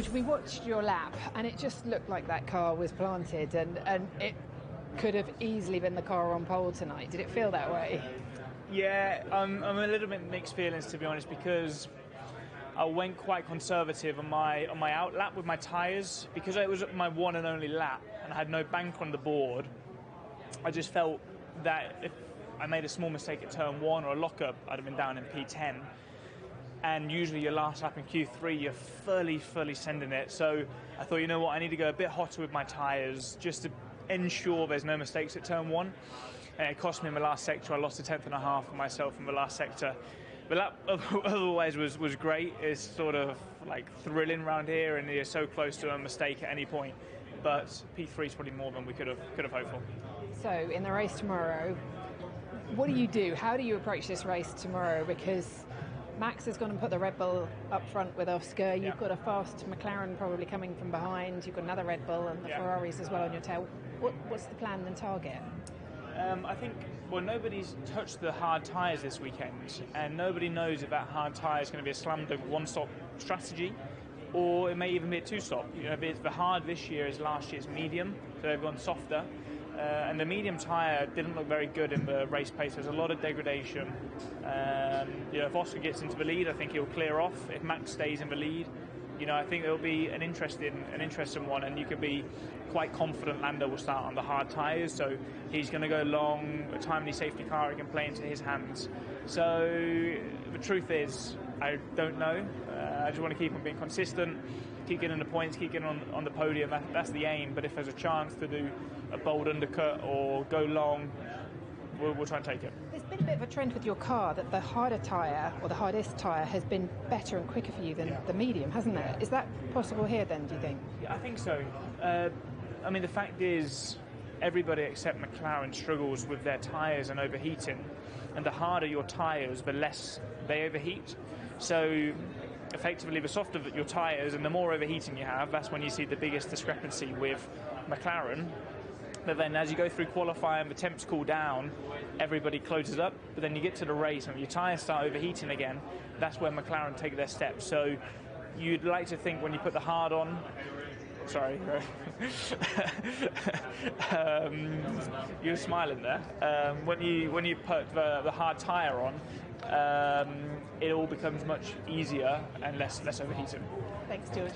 We watched your lap and it just looked like that car was planted and it could have easily been the car on pole tonight. Did it feel that way? Yeah, I'm a little bit mixed feelings, to be honest, because I went quite conservative on my out lap with my tyres. Because it was my one and only lap and I had no bank on the board, I just felt that if I made a small mistake at turn 1 or a lock-up, I'd have been down in P10. And usually your last lap in Q3, you're fully sending it. So I thought, you know what, I need to go a bit hotter with my tyres just to ensure there's no mistakes at turn 1. And it cost me in the last sector. I lost a tenth and a half for myself in the last sector. But that otherwise was great. It's sort of like thrilling around here, and you're so close to a mistake at any point. But P3 is probably more than we could have hoped for. So in the race tomorrow, what do you do? How do you approach this race tomorrow? Because Max has gone and put the Red Bull up front with Oscar. You've got a fast McLaren probably coming from behind. You've got another Red Bull and the Ferraris as well on your tail. What's the plan and target? I think, well, nobody's touched the hard tyres this weekend, and nobody knows if that hard tyre is going to be a slam dunk one-stop strategy, or it may even be a two-stop. You know, the hard this year is last year's medium, so they've gone softer. And the medium tyre didn't look very good in the race pace. There's a lot of degradation. If Oscar gets into the lead, I think he'll clear off. If Max stays in the lead, I think it'll be an interesting one. And you could be quite confident Lando will start on the hard tyres. So he's going to go long. A timely safety car, he can play into his hands. So the truth is, I don't know. I just want to keep on being consistent, keep getting the points, keep getting on the podium. That's the aim. But if there's a chance to do a bold undercut or go long, we'll try and take it. There's been a bit of a trend with your car that the harder tyre or the hardest tyre has been better and quicker for you than the medium, hasn't it? Is that possible here then, do you think? Yeah, I think so. The fact is, everybody except McLaren struggles with their tyres and overheating. And the harder your tyres, the less they overheat. So effectively, the softer your tyres and the more overheating you have, that's when you see the biggest discrepancy with McLaren. But then as you go through qualifying, the temps cool down, everybody closes up, but then you get to the race and your tyres start overheating again, that's where McLaren take their steps. So you'd like to think when you put the hard on, you're smiling there. When you put the hard tyre on, it all becomes much easier and less overheating. Thanks, George.